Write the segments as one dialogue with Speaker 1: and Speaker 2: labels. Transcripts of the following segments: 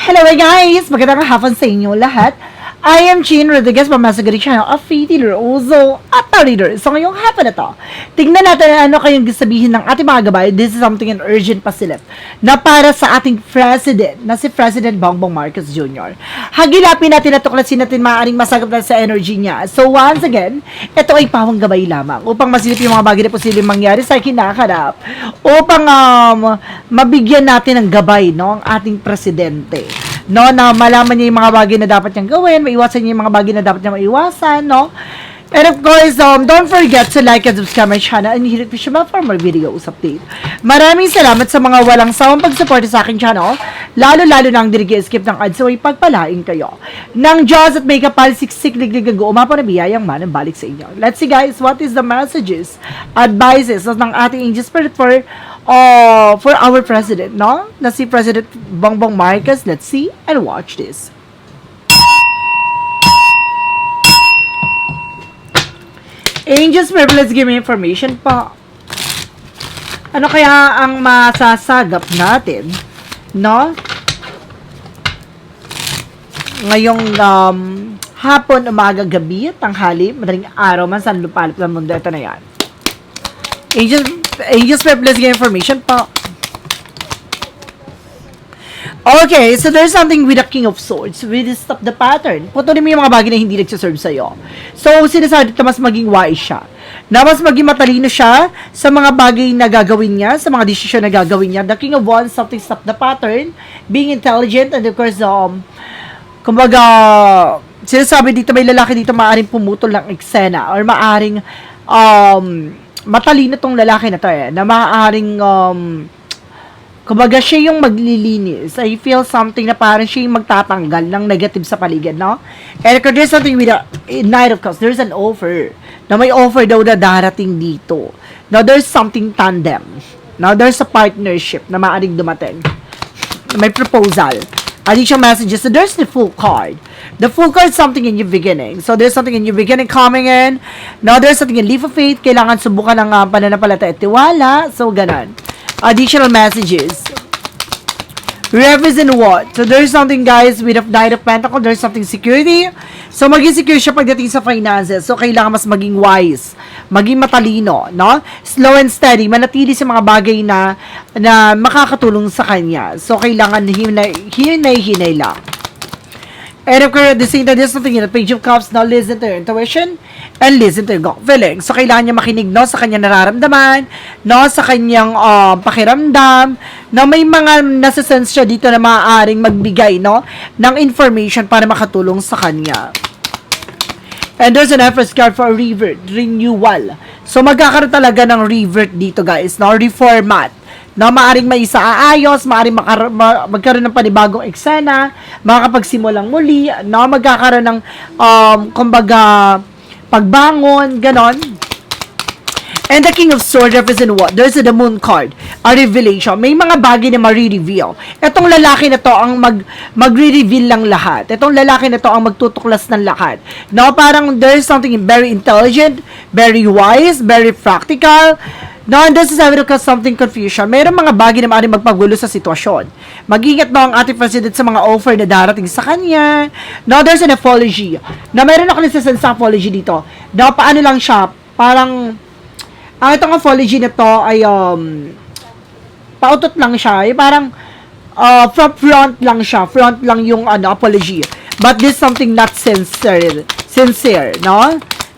Speaker 1: Hello guys! Magandang hapon sa inyo lahat. I am Jean Rodriguez from Masagari Channel of Faith Ozo at Reader. So ngayong hapon na to, tignan natin ano kayong sabihin ng ating mga gabay. This is something an urgent pasilip na para sa ating president, na si President Bongbong Marcos Jr. Hagilapin natin at tuklasin natin maaaring masagap na sa energy niya. So once again, ito ay pawang gabay lamang upang masilip yung mga bagay na posibleng mangyari sa kinakarap upang mabigyan natin ng gabay ang ating presidente. Na malaman niya yung mga bagay na dapat niyang gawin, maiwasan niya yung mga bagay na dapat niya maiwasan, And of course, don't forget to like and subscribe my channel and hit the bell for more videos update. Maraming salamat sa mga walang sawang pagsuporta sa aking channel, lalo-lalo na ang dirigi-skip ng ads, so ay pagpalain kayo. Nang Diyos at may kapal, siksik, liglig, umapaw na biyayang manang balik sa inyo. Let's see guys, what is the messages, advices ng ating angel spirit for our president, na si President Bongbong Marcos. Let's see and watch this. Angels, let's give me information pa. Ano kaya ang masasagap natin, ngayong hapon, umaga, gabi, tanghali, madaling araw man sa lupalop ng mundo. Ito na yan. Angels, let's give me information pa. Okay, so there's something with the King of Swords. We stop the pattern. Putulin mo yung mga bagay na hindi nagsaserve sa'yo. So, sinasabi dito mas maging wise siya. Na mas maging matalino siya sa mga bagay na gagawin niya, sa mga desisyon na gagawin niya. The King of Wands, something stop the pattern. Being intelligent, and of course, kumbaga, sinasabi dito, may lalaki dito maaaring pumutol ng eksena or maaaring, matalino tong lalaki na to na maaaring, kumbaga, siya yung maglilinis. I feel something na parang siya yung magtatanggal ng negative sa paligid, And there's something with a Knight of Cups. There's an offer. Na may offer daw na darating dito. Now, there's something tandem. Now, there's a partnership na maaaring dumating. May proposal. Additional messages. So, there's the full card. The full card is something in your beginning. So, there's something in your beginning coming in. Now, there's something in leap of faith. Kailangan subukan ng pananampalataya at tiwala. So, ganun. Additional messages. Represent what? So, there's something, guys, with the Knight of Pentacles. There's something security. So, maging secure siya pagdating sa finances. So, kailangan mas maging wise. Maging matalino, Slow and steady. Manatili sa mga bagay na makakatulong sa kanya. So, kailangan hinay lang. And of course, at the same time, there's something in the Page of Cups. Now, listen to your intuition and listen to your gut feeling. So, kailangan niya makinig, sa kanyang nararamdaman, sa kanyang pakiramdam, may mga nasa-sense siya dito na maaaring magbigay, ng information para makatulong sa kanya. And there's an Empress card for revert, renewal. So, magkakaroon talaga ng revert dito, guys, reformat. Maaring may isaayos, maaring magkaroon ng panibagong eksena, makakapagsimulang muli, magkakaroon ng, kumbaga, pagbangon, ganon. And the King of Swords represent what? There's the Moon card, a revelation. May mga bagay na ma-reveal. Itong lalaki na to ang magre-reveal lang lahat. Itong lalaki na to ang magtutuklas ng lahat. Parang there's something very intelligent, very wise, very practical. And this is something confusion. Mayroong mga bagay na maaaring magpagulo sa sitwasyon. Mag-ingat ang ating president sa mga offer na darating sa kanya. There's an apology. Mayroon ako nasasense sa apology dito. Paano lang siya, parang, ang itong apology na to ay, pautot lang siya. Parang, front lang siya. Front lang yung, apology. But this is something not sincere,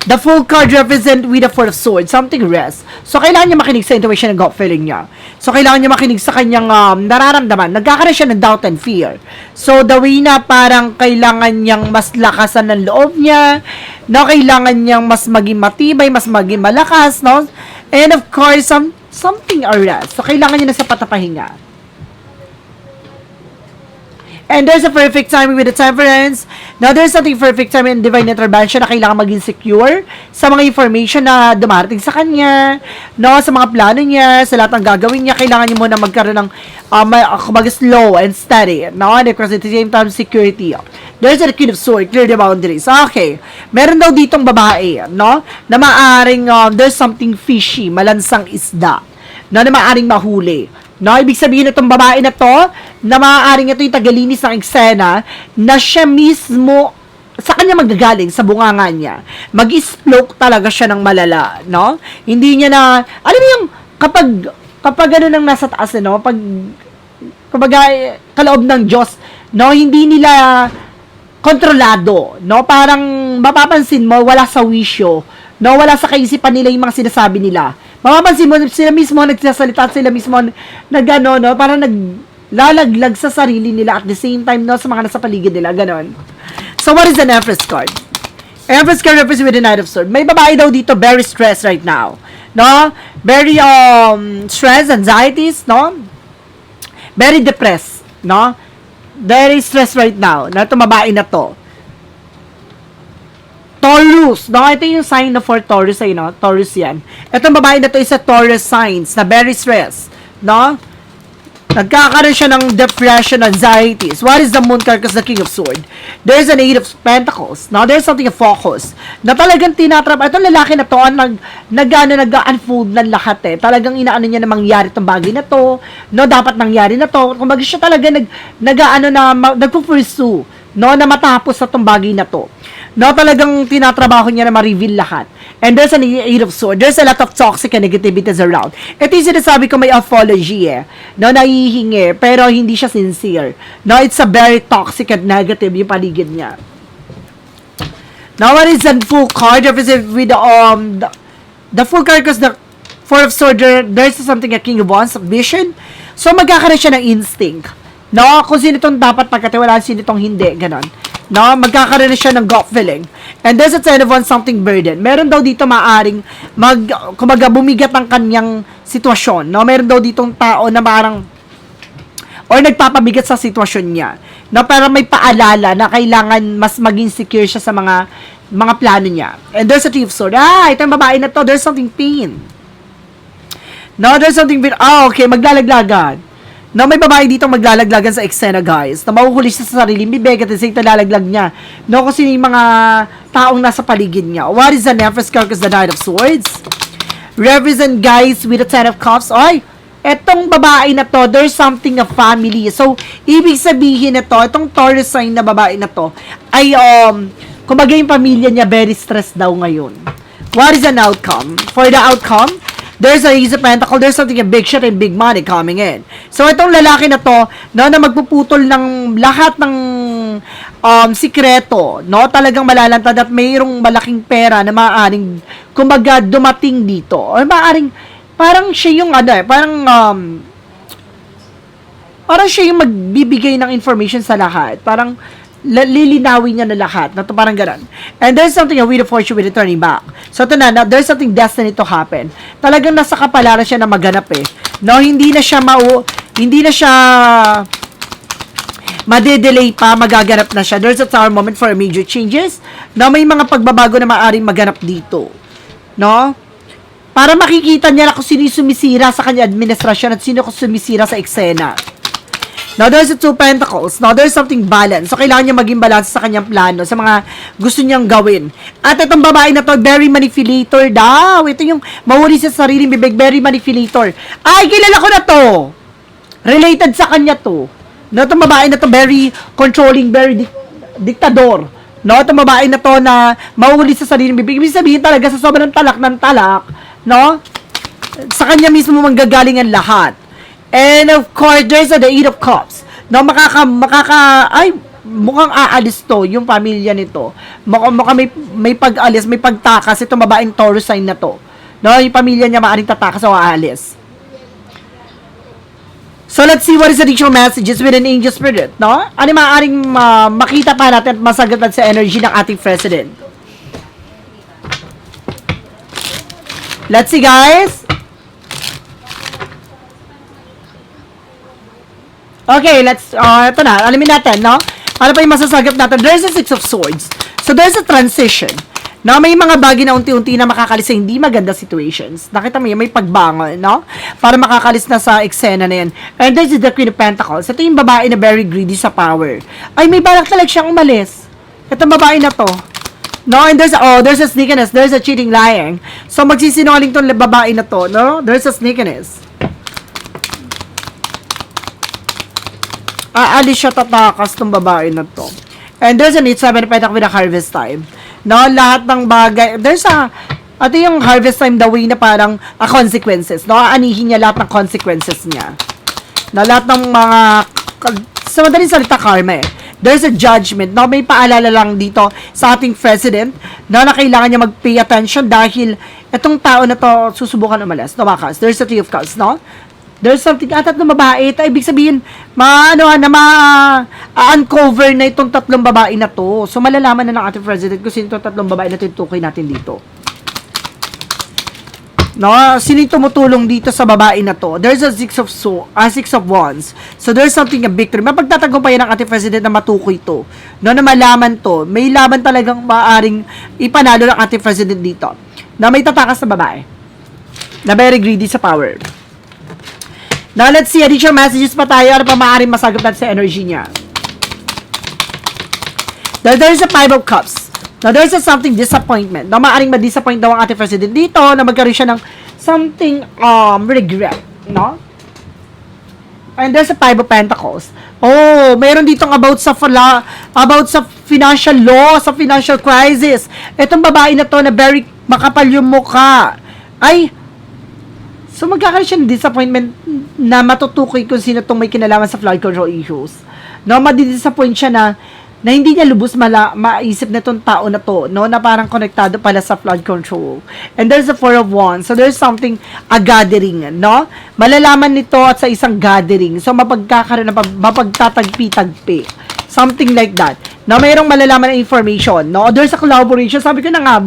Speaker 1: The full card represent with the Four of Swords, something rest. So, kailangan niya makinig sa intuition and gut feeling niya. So, kailangan niya makinig sa kanyang nararamdaman. Nagkakaroon siya ng doubt and fear. So, the way na parang kailangan niyang mas lakasan ng loob niya, kailangan niyang mas maging matibay, mas maging malakas, And of course, something a rest. So, kailangan niya na sa patapahinga. And there's a perfect timing with the Temperance. Now, there's something perfect time in divine intervention na kailangan maging secure sa mga information na dumarating sa kanya, sa mga plano niya, sa lahat ng gagawin niya. Kailangan niya muna magkaroon ng slow and steady. And of course, at the same time, security. There's a Queen of Swords, clear the boundaries. Okay. Meron daw ditong babae, na maaaring there's something fishy, malansang isda, na maaaring mahuli. No, ibig sabihin itong babae na to, na maaaring ito yung tagalinis ng eksena, na siya mismo, sa kanya magagaling, sa bunganga niya. Mag-sploke talaga siya ng malala, no? Hindi niya na, alam mo yung, kapag ano nang nasa taas, no? Kumbaga, kaloob ng Diyos, no? Hindi nila kontrolado, no? Parang, mapapansin mo, wala sa wisyo, no? Wala sa kaisipan nila yung mga sinasabi nila. Mapapansin mo, sila mismo nagsasalita, sila mismo nagano, no? Parang naglalaglag sa sarili nila at the same time, no? Sa mga nasa paligid nila, ganon. So, what is an Empress card? Empress card represents with the Knight of Swords. May babae daw dito, very stressed right now. No? Very, stress, anxieties, no? Very depressed, no? Very stressed right now, na itong babae na to. Taurus, no? Ito yung sign na for Taurus ay, no? Taurus yan. Itong babae na to is a Taurus signs na very stressed, no? Nagkakaroon siya ng depression, anxieties. What is the Moon card? Because the King of Swords. There's an Eight of Pentacles. Now, there's something of focus. Na talagang tinatrap. Itong lalaki na to, nag-unfold ng lahat eh. Talagang inaano niya na mangyari itong bagay na to. No, dapat nangyari na to. Kung baga siya talaga nagpo-pursue. No, na matapos sa itong bagay na to. No, talagang tinatrabaho niya na ma-reveal lahat. And there's an Eight of Swords. There's a lot of toxic and negativities around. Ito yung sinasabi ko may apology eh. No, naihingi. Pero hindi siya sincere. No, it's a very toxic and negative yung paligid niya. Now, what is the full card? With the full card because the Four of Swords, there's something a King of Wands, vision. So, magkakaroon siya ng instinct. No, kung sino itong dapat pagkatiwalaan, sino itong hindi, ganon. No, magkakaroon na siya ng gut feeling. And there's a Ten of Wands, something burden. Meron daw dito maaring kumaga bumigat ang kanyang sitwasyon. No, meron daw ditong tao na parang or nagpapabigat sa sitwasyon niya. No, pero may paalala na kailangan mas maging secure siya sa mga plano niya. And there's a Three of Swords. Itong babae na to, there's something pain. No, there's something okay, maglalaglagan. No, may babae dito maglalaglagan sa eksena, guys. Na mahuhuli siya sa sariling bibig at isang talalaglag niya. No, kasi yung mga taong nasa paligid niya. What is the Empress card? Because the Knight of Swords. Represent, guys, with the Ten of Cups. Ay, etong babae na to, there's something of family. So, ibig sabihin na to, itong Taurus sign na babae na to, ay, kumbaga yung pamilya niya, very stressed daw ngayon. What is an outcome? For the outcome, there's a Ace of Pentacles, there's something a big shit and big money coming in. So, itong lalaki na to, no, na magpuputol ng lahat ng sikreto, no, talagang malalantad at mayroong malaking pera na maaaring, kumbaga, dumating dito. Or maaaring, parang siya yung, parang siya yung magbibigay ng information sa lahat. Parang, lilinawin niya na lahat. Na to parang ganun. And there's something a Wheel of Fortune with returning back. So, ito na, there's something destined to happen. Talagang nasa kapalaran siya na maganap eh. No, hindi na siya madedelay pa, magaganap na siya. There's a tower moment for major changes. No, may mga pagbabago na maaaring maganap dito. No? Para makikita niya na kung sino sumisira sa kanya administrasyon at sino sumisira sa eksena. Now, there's a Two Pentacles. Now, there's something balance. So, kailangan niya maging balance sa kanyang plano, sa mga gusto niyang gawin. At itong babae na to, very manipulator daw. Ito yung mawali sa sariling bibig, very manipulator. Ay, kilala ko na to. Related sa kanya to. No, itong babae na to, very controlling, very diktador. No, itong babae na to na mawali sa sariling bibig. Ibig sabihin talaga sa sobrang talak ng talak, no? Sa kanya mismo manggagaling ang lahat. And of course, there's the Eight of Cups. No, mukhang aalis to, yung pamilya nito. Mukhang may pag-alis, may pagtakas, itong babaeng Taurus sign na to. No, yung pamilya niya maaaring tatakas o aalis. So, let's see what is the additional messages with an angel spirit, no? Ano maaaring makita pa natin at masagatan sa energy ng ating president. Let's see, guys. Okay, ito na, alamin natin, no? Ano pa yung masasagap natin? There's a Six of Swords. So, there's a transition. No, may mga bagay na unti-unti na makakalis sa hindi maganda situations. Nakita mo yun, may pagbangon, no? Para makakalis na sa eksena na yan. And there's the Queen of Pentacles. Ito yung babae na very greedy sa power. Ay, may balak talaga siyang umalis. Itong babae na to. No, and there's a sneakiness. There's a cheating, lying. So, magsisinungaling tong babae na to, no? There's a sneakiness. aalis siya, tatakas tong babae na to. And there's an 8-7 petak with a harvest time. No, lahat ng bagay, ito yung harvest time the way na parang consequences. No, aanihin niya lahat ng consequences niya. Na lahat ng mga, sa madaling salita, karma eh. There's a judgment. No, may paalala lang dito sa ating president na kailangan niya mag-pay attention dahil itong tao na to susubukan umalis. Tumakas. There's a 3 of cups, no? There's something atat ng babae. Ito, ibig sabihin, ma-uncover na itong tatlong babae na to. So, malalaman na ng ating president kung sino itong tatlong babae na tinutukoy natin dito. No, sino yung tumutulong dito sa babae na to? There's a 6 of wands. So, there's something a victory. Mapagtatagumpayan ng ating president na matukoy to. No, na malaman to. May laban talagang maaring ipanalo ng ating president dito. Na may tatakas na babae. Na very greedy sa power. Now, let's see. Additional messages pa tayo. Ano pa maaaring masagap natin sa energy niya? There's a 5 of cups. Now, there's a something disappointment. Now, maaaring ma-disappoint daw ang ating president dito na magkaroon siya ng something regret. No? And there's a 5 of pentacles. Oh, mayroon ditong about sa financial law, sa financial crisis. Itong babae na to na very makapal yung mukha. So, magkakaroon siya ng disappointment na matutukoy kung sino itong may kinalaman sa flood control issues. No, madidisappoint siya na hindi niya lubos maisip na itong tao na to, no, na parang konektado pala sa flood control. And there's a 4 of wands. So, there's something, a gathering, no? Malalaman nito at sa isang gathering. So, mapagtatagpi-tagpi. Something like that. No, mayroong malalaman na information, no? There's a collaboration. Sabi ko na nga,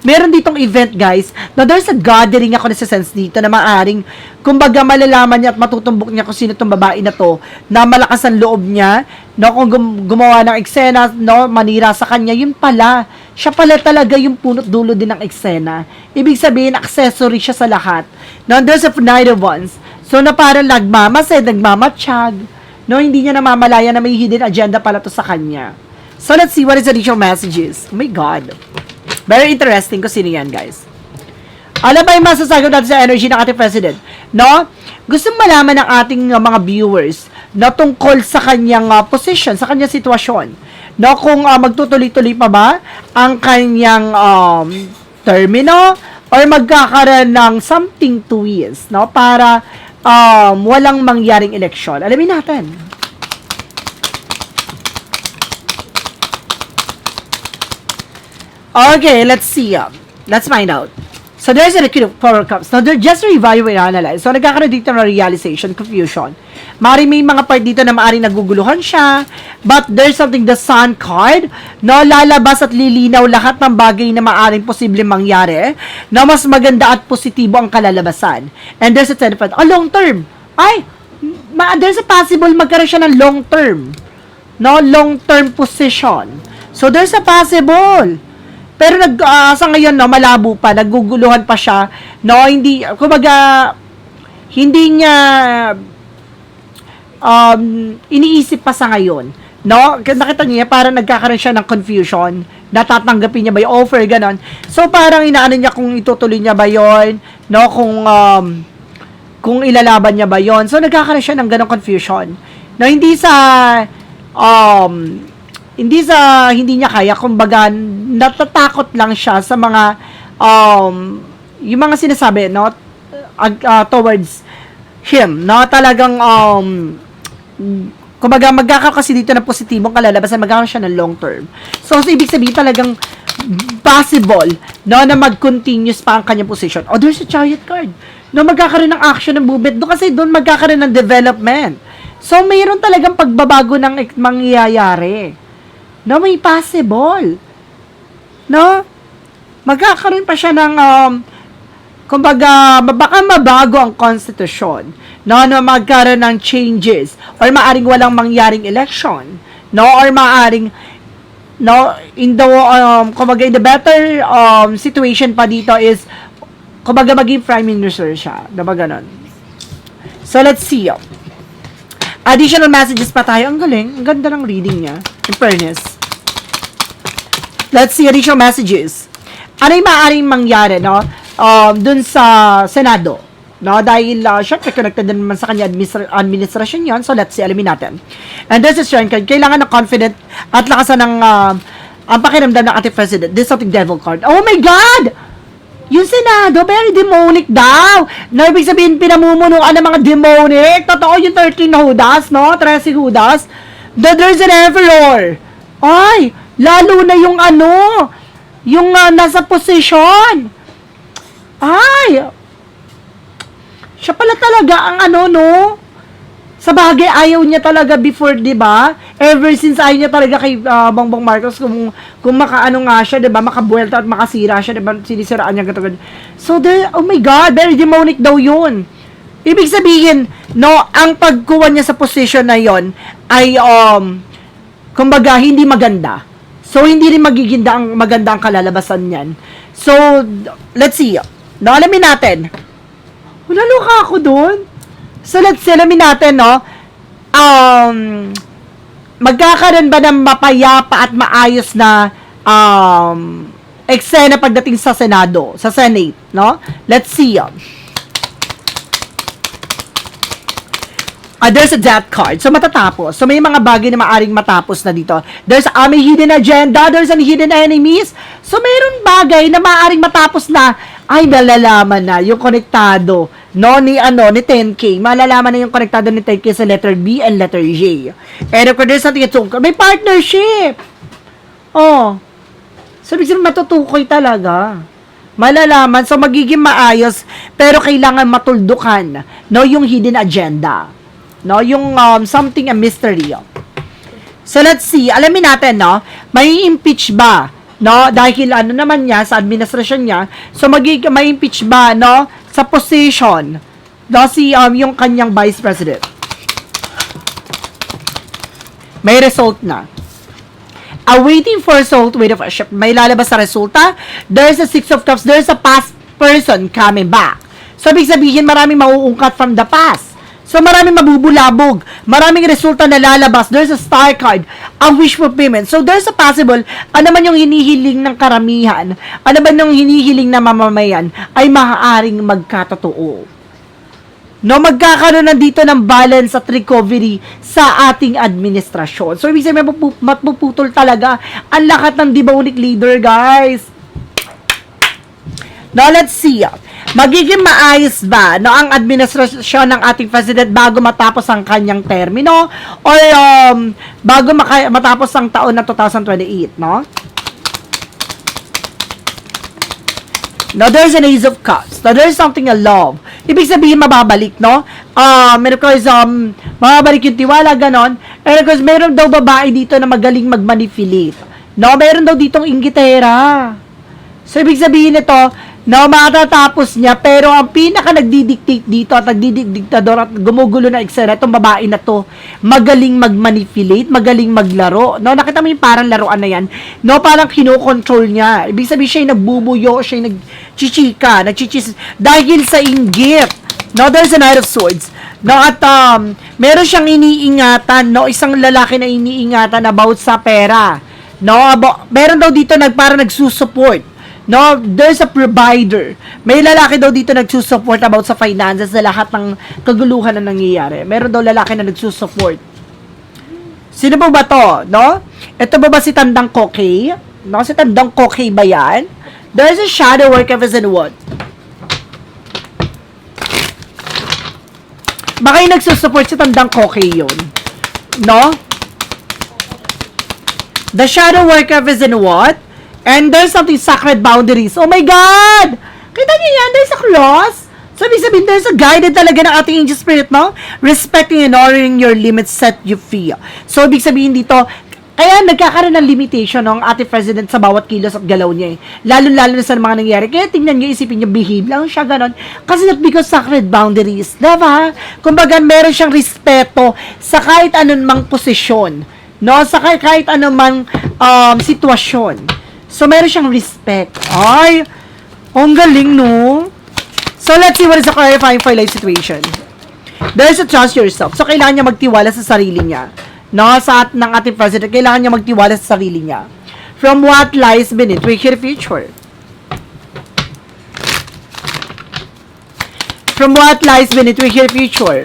Speaker 1: meron ditong event, guys. No, there's a gathering ako na sa sense dito na maaring, kumbaga malalaman niya at matutumbok niya kung sino itong babae na to, na malakas ang loob niya, no, kung gumawa ng eksena, no, manira sa kanya, yun pala. Siya pala talaga yung punot dulo din ng eksena. Ibig sabihin, accessory siya sa lahat. No, there's a Knight of Wands. So, na parang nagmamatsyag. No, hindi niya namamalaya na may hidden agenda pala to sa kanya. So, let's see what is the additional messages. Oh my God. Very interesting kung sino yan, guys. Alam ba yung masasagot natin sa energy ng ating president? No? Gusto malaman ng ating mga viewers na tungkol sa kanyang position, sa kanyang sitwasyon. No? Kung magtutuloy-tuloy pa ba ang kanyang termino or magkakaroon ng something twist, no? Para walang mangyaring eleksyon. Alamin natin. Okay, let's see. Let's find out. So, there's a Four of Cups. Now, they're just reevaluate and analyze. So, nagkakaroon dito ng realization, confusion. Mari may mga part dito na maaaring naguguluhan siya. But, there's something, the Sun card. No, lalabas at lilinaw lahat ng bagay na maaaring posibleng mangyari. Na mas maganda at positibo ang kalalabasan. And there's a Ten of Pentacles. Long term. There's a possible magkaroon siya ng long term. No, long term position. So, there's a possible. Pero sa ngayon, no, malabo pa, naguguluhan pa siya, no, hindi, kumbaga, hindi niya iniisip pa sa ngayon, no, nakita niya, parang nagkakaroon siya ng confusion, natatanggapin niya ba yung offer, ganon. So, parang inaano niya kung itutuloy niya ba yon, no, kung ilalaban niya ba yon. So, nagkakaroon siya ng ganong confusion, no, hindi niya kaya, kumbaga natatakot lang siya sa mga yung mga sinasabi, no, towards him, no, talagang kumbaga magkakaroon kasi dito ng positibong kalalabasan, magkakaroon siya ng long term. So ibig sabihin talagang possible, no, na mag-continuous pa ang kanyang position. There's a Chariot card, no, magkakaroon ng action ng movement doon, kasi doon magkakaroon ng development. So mayroon talagang pagbabago ng mangyayari. No, may possible. No? Magkakaroon pa siya ng, kumbaga, baka mabago ang konstitusyon. No, magkaroon ng changes. Or maaring walang mangyaring election. No, or maaring, no, in the, kumbaga, in the better situation pa dito is, kumbaga, maging prime minister siya. Diba ganon? So, let's see. Additional messages pa tayo. Ang galing. Ang ganda ng reading niya. In fairness. Let's see additional messages. Ano yung maaaring mangyari, no? Dun sa Senado. No, dahil syempre connected din naman sa kanya administrasyon yon. So let's see, alamin natin. And this is strength card. Kailangan ng confident at lakasan ng ang pakiramdam ng ating president. This is something devil card. Oh my God! Yung Senado, very demonic daw. Na ibig sabihin, pinamumunuan ng mga demonic. Totoo yung 13 Judas, no? 13 Judas. That there's an emperor. Ay, lalo na yung yung nasa position. Ay, siya pala talaga ang no? Sa bagay, ayaw niya talaga before, di ba? Ever since ayaw niya talaga kay Bongbong Marcos, kung makaano nga siya, di ba? Makabuelta at makasira siya, di ba? Sinisiraan niya ganito. So, oh my God, very demonic daw yun. Ibig sabihin, no, ang pagkuha niya sa position na yon ay, kumbaga, hindi maganda. So, hindi rin maganda ang kalalabasan niyan. So, let's see. No, alamin natin. Naloka ako doon. So, let's see, alamin natin, no? Magkakaroon ba ng mapayapa at maayos na eksena pagdating sa Senado, sa Senate, no? Let's see. There's a death card. So, matatapos. So, may mga bagay na maaring matapos na dito. There's may hidden agenda. There's an hidden enemies. So, mayroon bagay na maaring matapos na ay nalalaman na yung konektado ni 10K. Malalaman na yung konektado ni 10K sa letter B and letter J. And of course, there's something may partnership. Oh. So, bigyan matutukoy talaga. Malalaman. So, magiging maayos. Pero kailangan matuldukan. No, yung hidden agenda. No, yung something a mystery. So, let's see. Alamin natin, no? May impeach ba? No, dahil naman niya sa administrasyon niya, so may impeach ba, no, sa position, no, yung kanyang vice president. May result na. Awaiting for result, wait of a ship. May lalabas sa resulta. There's a 6 of cups. There's a past person coming back. So, ibig sabihin, maraming mauungkat from the past. So, maraming mabubulabog. Maraming resulta na lalabas. There's a star card. A wish fulfillment. So, there's a possible, ano man yung hinihiling ng karamihan, ano man yung hinihiling na mamamayan, ay maaaring magkatotoo. No, magkakaroon na dito ng balance at recovery sa ating administrasyon. So, ibig sabihin, mapuputol talaga ang lahat ng demonic leader, guys. Now, let's see. Magiging maayos ba ang administrasyon ng ating president bago matapos ang kanyang termino or bago matapos ang taon ng 2028, no? Now, there's an Ace of Cups. Now, there's something a love. Ibig sabihin, mababalik, no? And of course, mababalik yung tiwala, ganon. And of course, meron daw babae dito na magaling magmanipulate. No? Meron daw ditong inggitera. So, ibig sabihin ito, no, matatapos niya, pero ang pinaka nagdidictate dito at nagdidiktador at gumugulo na eksena, itong babae na to, magaling magmanipulate, magaling maglaro. No, nakita mo yung parang laruan na yan. No, parang kinokontrol niya. Ibig sabihin siya yung nagbubuyo, siya yung nagchichika, dahil sa inggit. No, there's a Knight of Swords. No, at meron siyang iniingatan, no, isang lalaki na iniingatan about sa pera. No, meron daw dito parang nagsusupport. No, there's a provider. May lalaki daw dito nagsusupport about sa finances na lahat ng kaguluhan na nangyayari. Meron daw lalaki na nagsusupport. Sino ba to? No? Ito ba si Tandang Kokey? No, si Tandang Kokey ba yan? There's a shadow work of in what? Baka yung nagsusupport si Tandang Kokey yun. No? The shadow work of in what? And there's something sacred boundaries. Oh my God! Kita niyo yan? There's a cross. So, ibig sabihin, there's a guided talaga ng ating angel spirit, no? Respecting and honoring your limits set you free. So, ibig sabihin dito, kaya nagkakaroon ng limitation ng ating president sa bawat kilos at galaw niya. Lalo-lalo na sa mga nangyayari. Kaya tingnan niyo, isipin niyo, behave lang siya ganon. Kasi not because sacred boundaries. Diba? Kumbaga, meron siyang respeto sa kahit anumang posisyon. No? Sa kahit anumang sitwasyon. So, meron siyang respect. Ay, ang galing, no? So, let's see what is the clarifying for life situation. There's a trust yourself. So, kailangan niya magtiwala sa sarili niya. No? Sa ng ating president, kailangan niya magtiwala sa sarili niya. From what lies beneath wicked future. From what lies beneath, we hear future.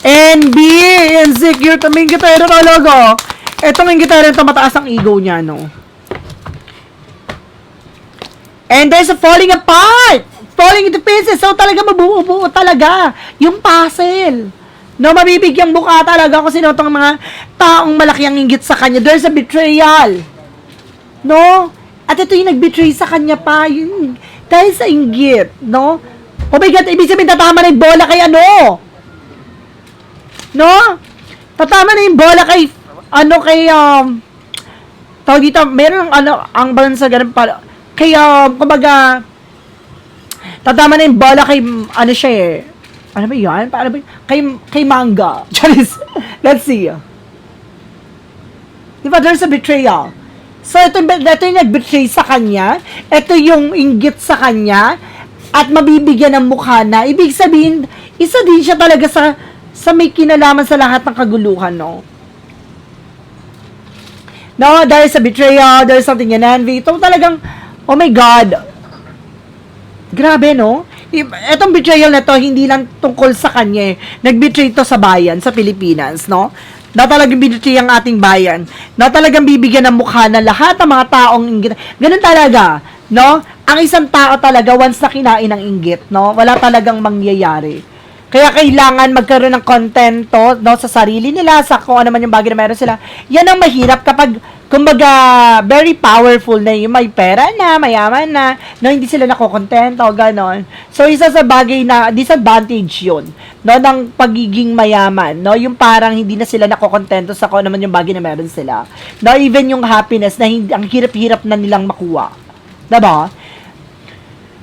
Speaker 1: And B, insecure. Taming gitara talaga. Etong yung gitara ito, mataas ang ego niya, no? And there's a falling apart. Falling into pieces. So, talaga mabuo-buo talaga. Yung puzzle. No, mabibigyang buka talaga kasi no, itong mga taong malaki ang inggit sa kanya. There's a betrayal. No? At ito yung nag-betray sa kanya pa. Yun, dahil sa inggit. No? Oh my God, ibig sabihin tatama na yung bola kay ano? No? Tatama na yung bola kay, tawag dito, meron ang balance sa ganun pala. Kay, kumbaga, tatama na yung bola kay, siya eh. Ano ba yan? Paano ba yun? Kay Manga. Charis. Let's see. Diba, there's a betrayal. So, ito yung nag-betray sa kanya. Ito yung inggit sa kanya. At mabibigyan ng mukha na. Ibig sabihin, isa din siya talaga sa may kinalaman sa lahat ng kaguluhan, no? No, dahil sa betrayal, there's something in envy. Ito talagang, oh my God. Grabe, no? Etong betrayal na to, hindi lang tungkol sa kanya. Nag-betray to sa bayan, sa Pilipinas, no? Na talagang binitray ang ating bayan. Na talagang bibigyan ng mukha na lahat ng mga taong inggit. Ganun talaga, no? Ang isang tao talaga, once na kinain ng inggit, no? Wala talagang mangyayari. Kaya kailangan magkaroon ng kontento, no? Sa sarili nila, sa kung ano man yung bagay na meron sila. Yan ang mahirap kapag, kumbaga, very powerful na yung may pera na, mayaman na, no? Hindi sila nakokontento, ganon. So, isa sa bagay na, disadvantage yun, no? Ng pagiging mayaman, no? Yung parang hindi na sila nakokontento sa kung ano man yung bagay na meron sila. No? Even yung happiness na hindi, ang hirap-hirap na nilang makuha. Diba?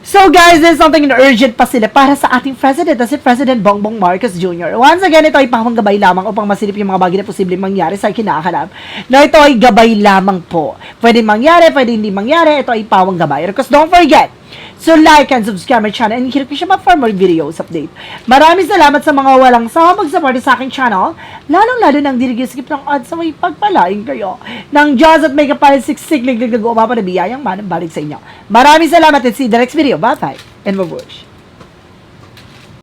Speaker 1: So guys, there's something urgent pa sila para sa ating president, si President Bongbong Marcos Jr. Once again, ito ay pahanggabay lamang upang masilip yung mga bagay na posibleng mangyari sa kinakaharap. Na ito ay gabay lamang po. Pwede mangyari, pwede hindi mangyari, ito ay pawang gabay. Because don't forget, so like and subscribe my channel and hit ko siya for more videos update. Maraming salamat sa mga walang sawa mag-support sa aking channel, lalong-lalo nang dinigiskip ng odds sa may pagpalain kayo ng Diyos at may kapalit siksik liglig umapa na biyayang manang balik sa inyo. Maraming salamat and see you in the next video. Bye-bye and mabush.